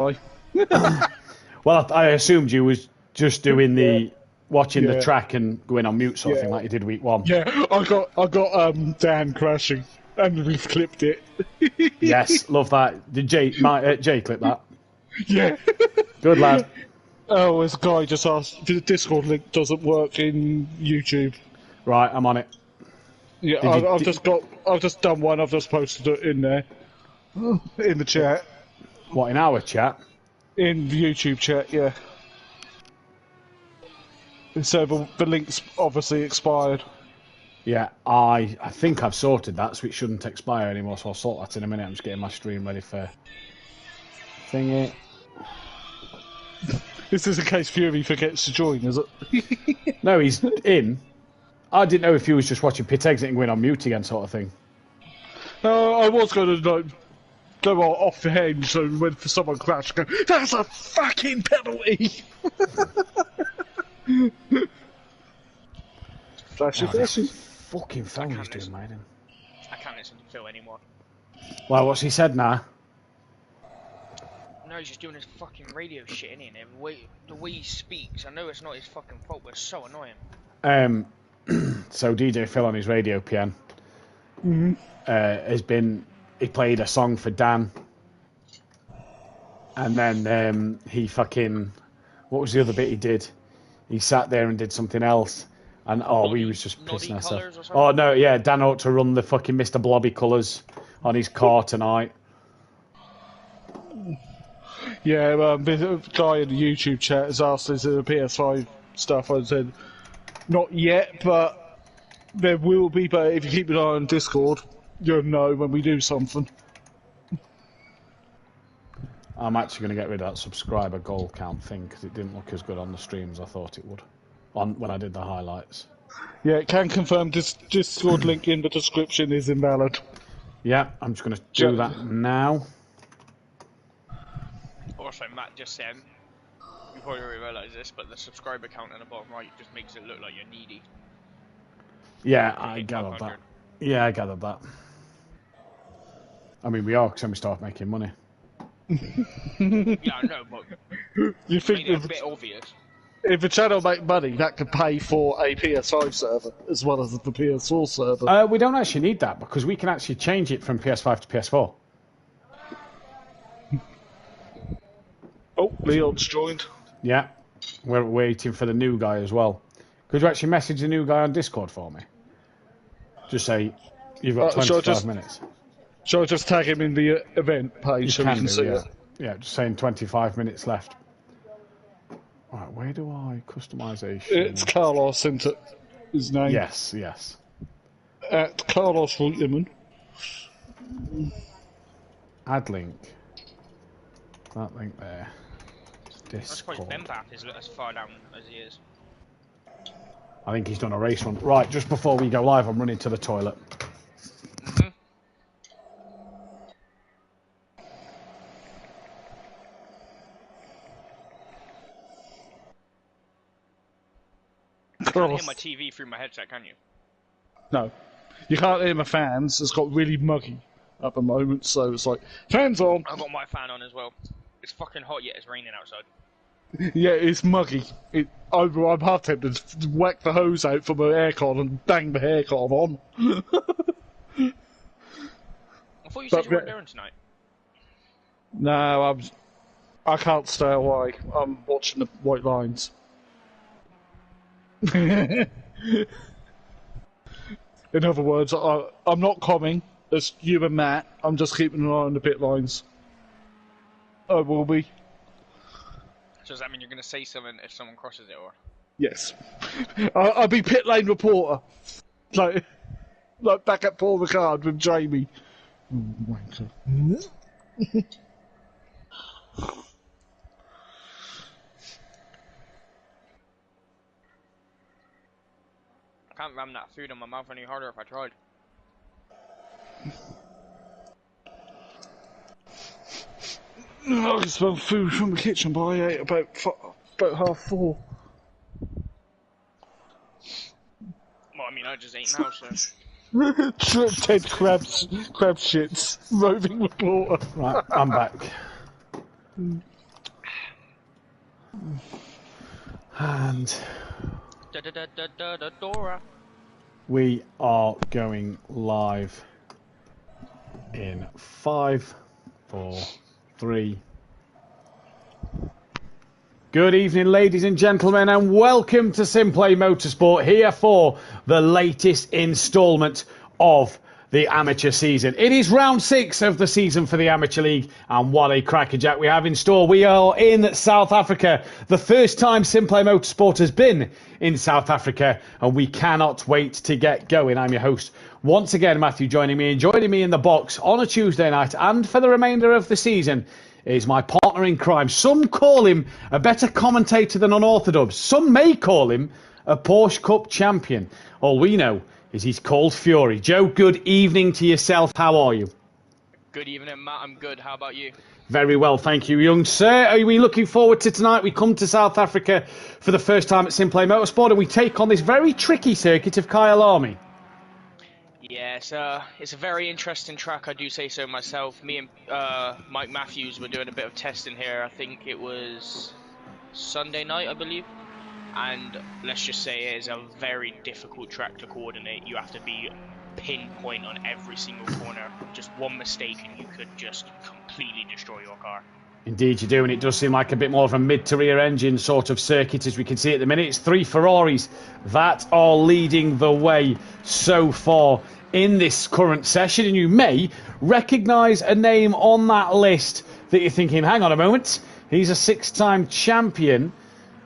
Well, I assumed you was just doing the watching the track and going on mute sort of thing like you did week 1. Yeah, I got Dan crashing and we've clipped it. Yes, love that. Did Jay clip that? Yeah. Good lad. Oh, this guy just asked, the Discord link doesn't work in YouTube. Right, I'm on it. Yeah, I've just done one. I've just posted it in there, in the chat. What, in our chat? In the YouTube chat, yeah. So the link's obviously expired. Yeah, I think I've sorted that, so it shouldn't expire anymore. So I'll sort that in a minute. I'm just getting my stream ready for thingy. This is in case Fury forgets to join, is it? No, he's in. I didn't know if he was just watching pit exit and going on mute again, sort of thing. No, I was going to go off the hinge, so when someone crashed, go, that's a fucking penalty! Flashy, flashy. Fucking phone he's doing, mate. I can't listen to Phil anymore. Well, what's he said now? No, he's just doing his fucking radio shit, innit? And the way he speaks, I know it's not his fucking fault, but it's so annoying. So DJ Phil on his radio PN he played a song for Dan, and then he fucking, what was the other bit he did? He sat there and did something else, and we was just pissing ourselves. Oh no, yeah, Dan ought to run the fucking Mr. Blobby colours on his car tonight. Yeah, the guy in the YouTube chat has asked us the PS5 stuff. I said, not yet, but there will be. But if you keep an eye on Discord, you'll know when we do something. I'm actually going to get rid of that subscriber goal count thing because it didn't look as good on the stream as I thought it would when I did the highlights. Yeah, it can confirm Discord link in the description is invalid. Yeah, I'm just going to do that now. Also, Matt just said, you probably already realise this, but the subscriber count in the bottom right just makes it look like you're needy. Yeah, I gathered that. Yeah, I gathered that. I mean, we are, because then we start making money. Yeah, I know, but you think it's a bit obvious. If a channel make money, that could pay for a PS5 server as well as the PS4 server. We don't actually need that because we can actually change it from PS5 to PS4. Oh, Leon's joined. Yeah, we're waiting for the new guy as well. Could you actually message the new guy on Discord for me? Just say, you've got 25 minutes. Shall I just tag him in the event page so we can see it? Yeah, just saying 25 minutes left. Right, where do I customization? It's Carlos, isn't it? His name. Yes, yes. At Carlos Reutemann. Add link. That link there. Discord. That's quite Ben is as far down as he is. I think he's done a race run. Right, just before we go live, I'm running to the toilet. You can't hear my TV through my headset, can you? No. You can't hear my fans. It's got really muggy at the moment, so it's like, fans on! I've got my fan on as well. It's fucking hot, yet it's raining outside. Yeah, it's muggy. I'm half tempted to whack the hose out for my aircon and bang the aircon on. I thought you said you weren't doing tonight. No, I can't stay away. I'm watching the White Lines. In other words, I'm not coming. It's you and Matt. I'm just keeping an eye on the pit lines. I will be. So does that mean you're going to say something if someone crosses it, or? Yes. I'll be pit lane reporter. Like back at Paul Ricard with Jamie. Wanker. I can't ram that food in my mouth any harder if I tried. I can smell food from the kitchen by about 4:30. Well, I mean, I just ate now, so... Ted crab shits, roving reporter. Right, I'm back. And Dora. we are going live in 5, 4, 3. Good evening, ladies and gentlemen, and welcome to SimPlay Motorsport, here for the latest instalment of the amateur season. It is round 6 of the season for the Amateur League, and what a crackerjack we have in store. We are in South Africa, the first time SimPlay Motorsport has been in South Africa, and we cannot wait to get going. I'm your host, once again, Matthew, joining me in the box on a Tuesday night, and for the remainder of the season, is my partner in crime. Some call him a better commentator than Unorthodox. Some may call him a Porsche Cup champion. All we know is he's called Fury. Joe, good evening to yourself. How are you? Good evening, Matt. I'm good. How about you? Very well, thank you, young sir. Are we looking forward to tonight? We come to South Africa for the first time at SimPlay Motorsport, and we take on this very tricky circuit of Kyalami. Yeah, it's a very interesting track, I do say so myself. Me and Mike Matthews were doing a bit of testing here. I think it was Sunday night, I believe. And let's just say it is a very difficult track to coordinate. You have to be pinpoint on every single corner. Just one mistake and you could just completely destroy your car. Indeed you do, and it does seem like a bit more of a mid-to-rear engine sort of circuit as we can see at the minute. It's 3 Ferraris that are leading the way so far in this current session, and you may recognise a name on that list that you're thinking, hang on a moment, he's a 6-time champion.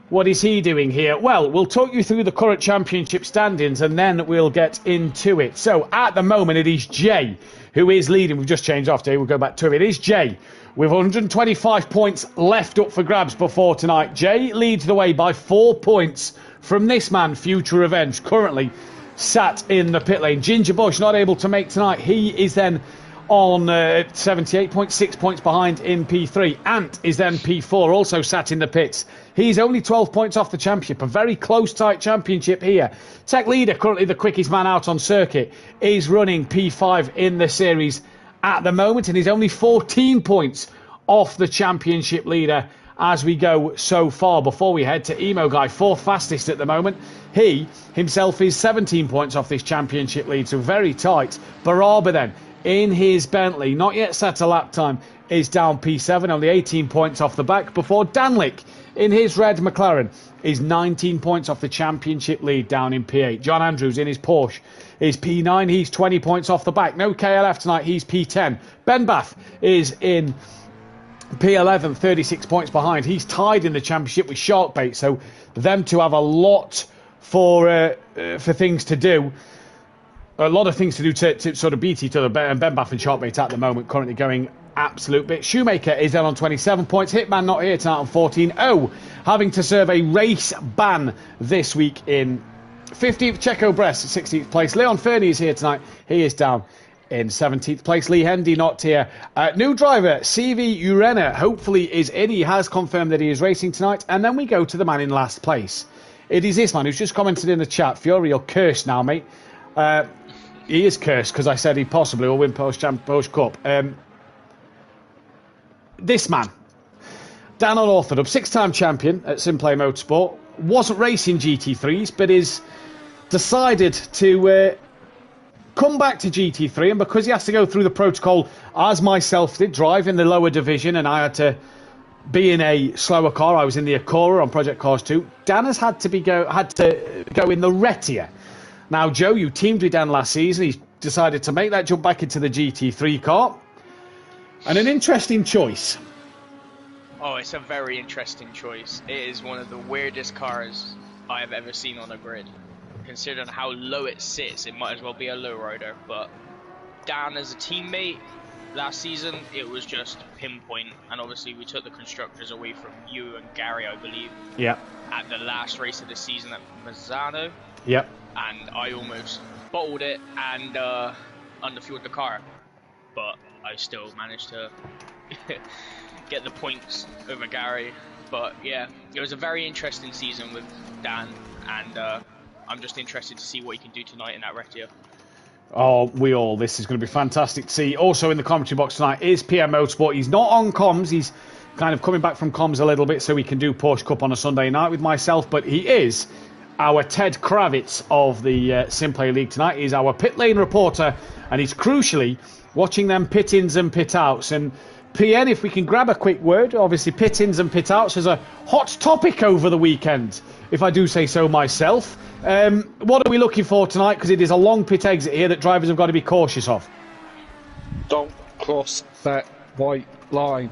What is he doing here? Well, we'll talk you through the current championship standings and then we'll get into it. So, at the moment, it is Jay who is leading. We've just changed off today. We'll go back to it. It is Jay with 125 points left up for grabs before tonight. Jay leads the way by 4 points from this man, Future Revenge, currently sat in the pit lane. Ginger Bush not able to make tonight. He is then on 78.6 points behind in P3. Ant is then P4, also sat in the pits. He's only 12 points off the championship. A very close, tight championship here. Tech Leader, currently the quickest man out on circuit, is running P5 in the series at the moment, and he's only 14 points off the championship leader as we go so far. Before we head to Emo Guy, 4th fastest at the moment. He himself is 17 points off this championship lead, so very tight. Baraba then, in his Bentley, not yet set a lap time, is down P7, only 18 points off the back, before Danlick, in his red McLaren, is 19 points off the championship lead down in P8. John Andrews in his Porsche is P9, he's 20 points off the back. No KLF tonight, he's P10. Ben Bath is in P11, 36 points behind. He's tied in the championship with Sharkbait, so them two have a lot for things to do. A lot of things to do to sort of beat each other. Ben Bath and Sharkbait at the moment currently going absolute bit. Shoemaker is then on 27 points. Hitman not here tonight on 14. Oh, having to serve a race ban this week in 15th. Checo Bress, 16th place. Leon Fernie is here tonight. He is down in 17th place. Lee Hendy not here. New driver, CV Urena, hopefully is in. He has confirmed that he is racing tonight. And then we go to the man in last place. It is this man who's just commented in the chat. Fury, you're cursed now, mate. He is cursed because I said he possibly will win Porsche Cup. This man, Dan Unorthodox, 6-time champion at SimPlay Motorsport, wasn't racing GT3s, but is decided to come back to GT3, and because he has to go through the protocol, as myself did, drive in the lower division, and I had to be in a slower car. I was in the Acura on Project Cars 2. Dan has had to go in the Retia. Now, Joe, you teamed with Dan last season. He's decided to make that jump back into the GT3 car. And an interesting choice. Oh, it's a very interesting choice. It is one of the weirdest cars I have ever seen on a grid. Considering how low it sits, it might as well be a lowrider. But Dan as a teammate, last season, it was just pinpoint. And obviously, we took the constructors away from you and Gary, I believe. Yeah. At the last race of the season at Mazzano. Yep. And I almost bottled it and underfueled the car. But I still managed to get the points over Gary. But yeah, it was a very interesting season with Dan, and I'm just interested to see what he can do tonight in that Retia. Oh, this is going to be fantastic to see. Also in the commentary box tonight is PM Motorsport. He's not on comms, he's kind of coming back from comms a little bit so we can do Porsche Cup on a Sunday night with myself, but he is our Ted Kravitz of the SimPlay League tonight. He's our pit lane reporter, and he's crucially watching them pit-ins and pit-outs. And PN, if we can grab a quick word, obviously pit-ins and pit-outs is a hot topic over the weekend, if I do say so myself. What are we looking for tonight? Because it is a long pit exit here that drivers have got to be cautious of. Don't cross that white line.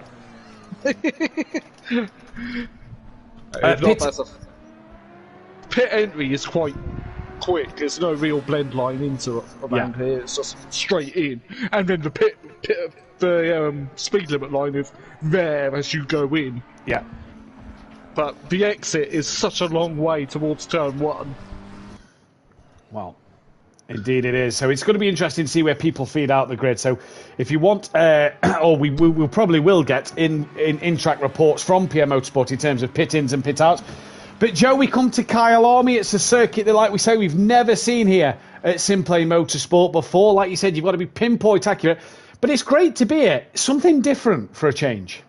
Pit entry is quite quick. There's no real blend line into around here. It's just straight in, and then the speed limit line is there as you go in. Yeah. But the exit is such a long way towards turn 1. Well, indeed it is. So it's going to be interesting to see where people feed out the grid. So if you want, or we probably will get in-track reports from PM Motorsport in terms of pit-ins and pit-outs. But Joe, we come to Kyle Army. It's a circuit that, like we say, we've never seen here at SimPlay Motorsport before. Like you said, you've got to be pinpoint accurate. But it's great to be here. Something different for a change.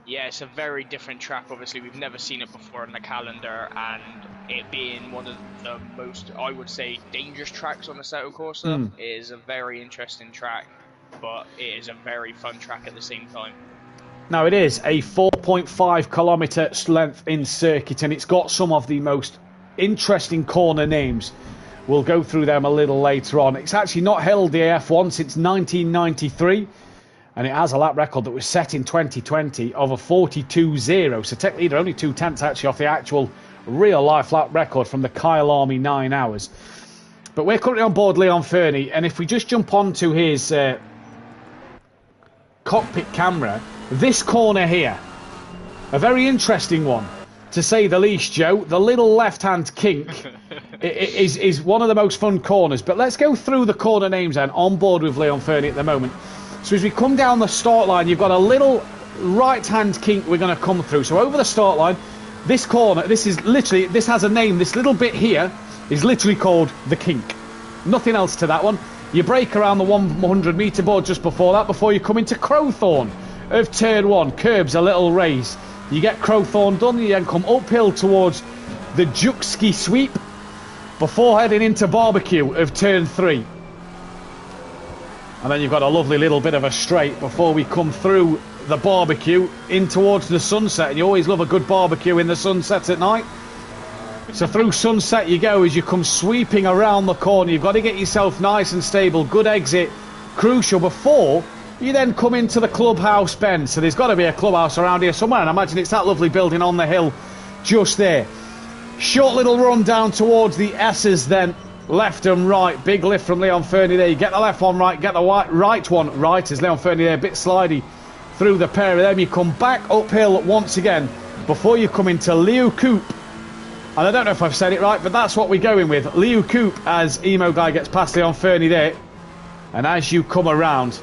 Yeah, it's a very different track. Obviously, we've never seen it before in the calendar, and it being one of the most, I would say, dangerous tracks on the Assetto Corsa, it is a very interesting track, but it is a very fun track at the same time. Now, it is a 4.5 kilometre length in circuit, and it's got some of the most interesting corner names. We'll go through them a little later on. It's actually not held the F1 since 1993. And it has a lap record that was set in 2020 of a 42.0. So technically, they're only 0.2 actually off the actual real-life lap record from the Kyle Army 9 hours. But we're currently on board Leon Fernie, and if we just jump onto his cockpit camera, this corner here, a very interesting one, to say the least, Joe. The little left-hand kink is one of the most fun corners. But let's go through the corner names then, on board with Leon Fernie at the moment. So as we come down the start line, you've got a little right-hand kink we're going to come through. So over the start line, this corner, this has a name. This little bit here is literally called the kink. Nothing else to that one. You brake around the 100 metre board just before that, before you come into Crowthorne of turn 1. Curbs a little raise. You get Crowthorne done, you then come uphill towards the Juxki sweep before heading into Barbecue of turn 3. And then you've got a lovely little bit of a straight before we come through the Barbecue in towards the Sunset. And you always love a good barbecue in the sunsets at night. So through Sunset you go as you come sweeping around the corner. You've got to get yourself nice and stable. Good exit, crucial, before you then come into the clubhouse bend. So there's got to be a clubhouse around here somewhere. And I imagine it's that lovely building on the hill just there. Short little run down towards the S's then. Left and right, big lift from Leon Fernie there. You get the left one right, get the right one right as Leon Fernie there, a bit slidey through the pair of them. You come back uphill once again before you come into Liu Coupe. And I don't know if I've said it right, but that's what we're going with. Liu Coupe as Emo Guy gets past Leon Fernie there. And as you come around,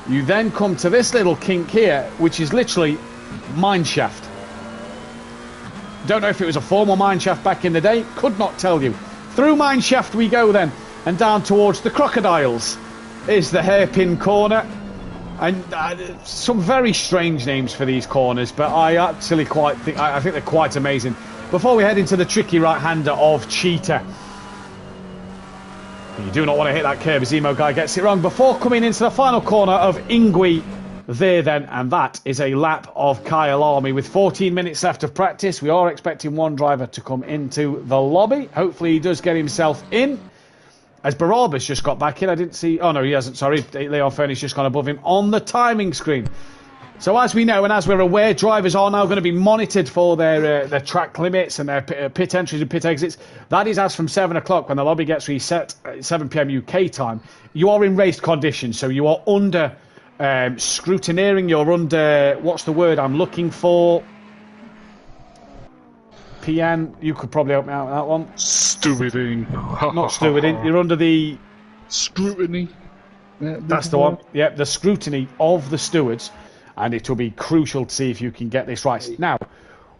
you then come to this little kink here, which is literally mineshaft. Don't know if it was a formal mineshaft back in the day, could not tell you. Through mineshaft we go then, and down towards the Crocodiles is the hairpin corner. And some very strange names for these corners, but I actually I think they're quite amazing. Before we head into the tricky right-hander of Cheetah. You do not want to hit that curve as Emo Guy gets it wrong. Before coming into the final corner of Ingui there then, and that is a lap of Kyle Army with 14 minutes left of practice. We are expecting one driver to come into the lobby. Hopefully he does get himself in. As Barabbas just got back in, I didn't see... Oh no, he hasn't, sorry. Leon Fernie's just gone above him on the timing screen. So as we know and as we're aware, drivers are now going to be monitored for their track limits and their pit entries and pit exits. That is as from 7 o'clock when the lobby gets reset at 7 PM UK time. You are in race conditions, so you are under... scrutineering, you're under, what's the word I'm looking for? PN, you could probably help me out with that one. Stewarding. Not stewarding, you're under the... Scrutiny. That's the one. Yep, the scrutiny of the stewards, and it will be crucial to see if you can get this right. Now,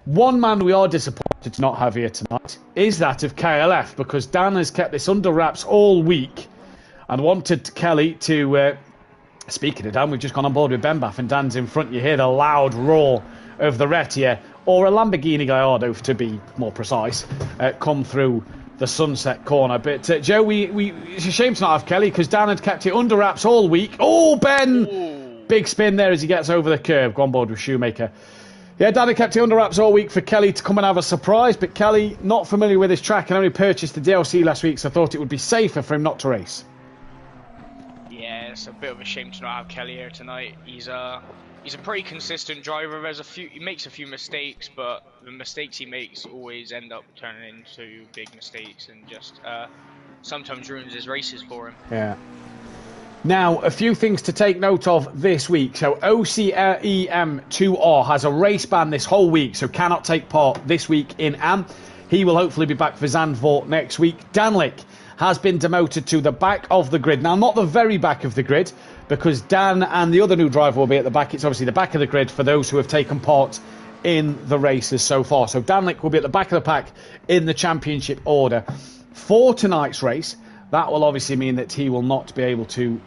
one man we are disappointed to not have here tonight is that of KLF, because Dan has kept this under wraps all week and wanted Kelly to Speaking of Dan, we've just gone on board with Ben Baff, and Dan's in front. You hear the loud roar of the Retia, or a Lamborghini Gallardo to be more precise, come through the sunset corner. But Joe, it's a shame to not have Kelly, because Dan had kept it under wraps all week. Oh, Ben! Ooh. Big spin there as he gets over the curve. Go on board with Shoemaker. Yeah, Dan had kept it under wraps all week for Kelly to come and have a surprise, but Kelly, not familiar with this track and only purchased the DLC last week, so I thought it would be safer for him not to race. Yeah, it's a bit of a shame to not have Kelly here tonight. He's a pretty consistent driver. He makes a few mistakes, but the mistakes he makes always end up turning into big mistakes, and just sometimes ruins his races for him. Yeah. Now, a few things to take note of this week. So, OCEM2R has a race ban this whole week, so cannot take part this week in AM. He will hopefully be back for Zandvoort next week. Danlick has been demoted to the back of the grid. Now, not the very back of the grid, because Dan and the other new driver will be at the back. It's obviously the back of the grid for those who have taken part in the races so far. So Danlick will be at the back of the pack in the championship order for tonight's race. That will obviously mean that he will not be able to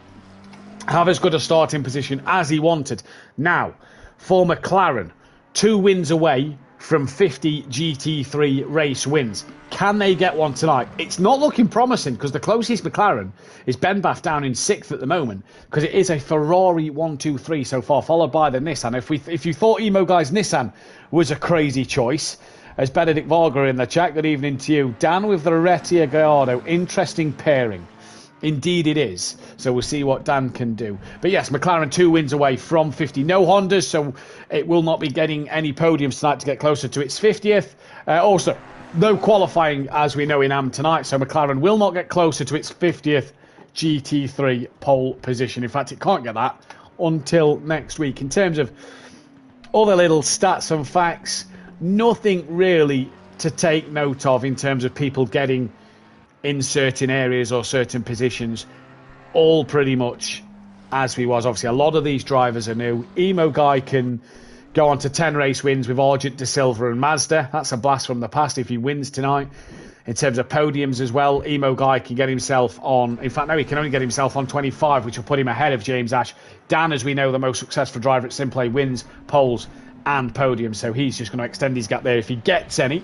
have as good a starting position as he wanted. Now, for McLaren, 2 wins away from 50 GT3 race wins. Can they get one tonight? It's not looking promising, because the closest McLaren is Ben Baff down in 6th at the moment, because it is a Ferrari 1-2-3 so far, followed by the Nissan. If you thought Emo Guy's Nissan was a crazy choice, as Benedict Varga in the chat, good evening to you. Dan with the Retia Gallardo, interesting pairing. Indeed it is. So we'll see what Dan can do. But yes, McLaren 2 wins away from 50. No Hondas, so it will not be getting any podiums tonight to get closer to its 50th. Also, no qualifying, as we know, in AM tonight, so McLaren will not get closer to its 50th GT3 pole position. In fact, it can't get that until next week. In terms of other little stats and facts, nothing really to take note of in terms of people getting in certain areas or certain positions. All pretty much as we was. Obviously, a lot of these drivers are new. Emo Guy can go on to 10 race wins with Argent, De Silva and Mazda. That's a blast from the past if he wins tonight. In terms of podiums as well, Emo Guy can get himself on... In fact, no, he can only get himself on 25, which will put him ahead of James Ash. Dan, as we know, the most successful driver at SimPlay, wins poles and podiums, so he's just going to extend his gap there if he gets any.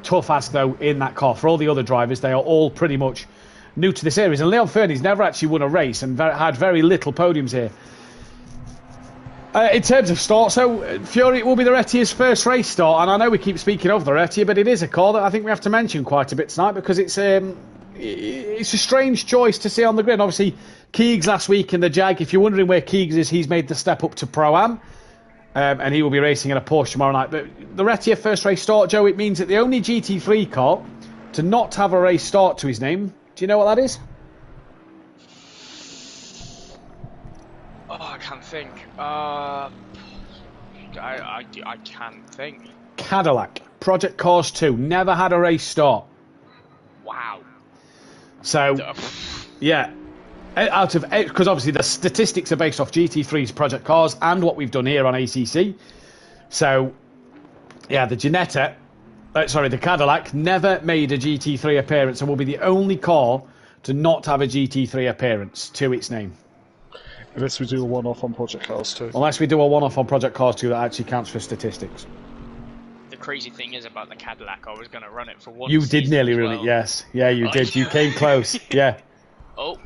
Tough ask, though, in that car. For all the other drivers, they are all pretty much new to this series. And Leon Fernie's never actually won a race and had very little podiums here. In terms of start, so Fury will be the Retia's first race start. And I know we keep speaking of the Retia, but it is a car that I think we have to mention quite a bit tonight, because it's a strange choice to see on the grid. Obviously, Keegs last week in the Jag. If you're wondering where Keegs is, he's made the step up to Pro-Am. And he will be racing in a Porsche tomorrow night. But the Retia first race start, Joe, it means that the only GT3 car to not have a race start to his name, do you know what that is? Oh, I can't think. I can't think. Cadillac. Project Cars 2. Never had a race start. Wow. So, yeah. Out of, because obviously the statistics are based off GT3's Project Cars and what we've done here on ACC. So, yeah, the Cadillac never made a GT3 appearance and will be the only car to not have a GT3 appearance to its name. Unless we do a one-off on Project Cars 2. Unless we do a one-off on Project Cars 2 that actually counts for statistics. The crazy thing is about the Cadillac, I was going to run it for one. You did nearly run it, yes. Yeah, you did. You came close. Yeah. Oh.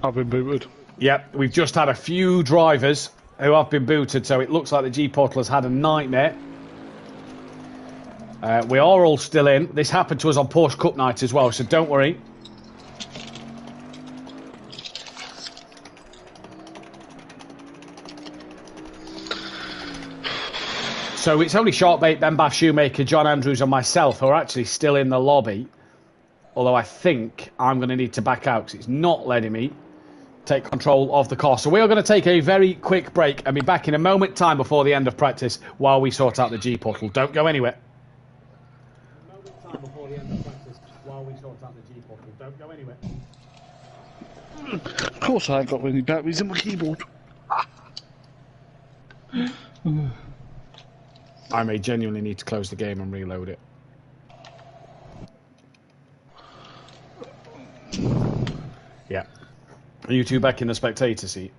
I've been booted. Yep, we've just had a few drivers who have been booted, so it looks like the G-Portal has had a nightmare. We are all still in. This happened to us on Porsche Cup night as well, so don't worry. So it's only Sharkbait, Ben Baff, Shoemaker, John Andrews and myself who are actually still in the lobby. Although I think I'm going to need to back out because it's not letting me take control of the car. So we are going to take a very quick break and be back in a moment time before the end of practice while we sort out the G-Portal. Don't go anywhere. Of course I ain't got any batteries in my keyboard. I may genuinely need to close the game and reload it. Yeah. Are you two back in the spectator seat?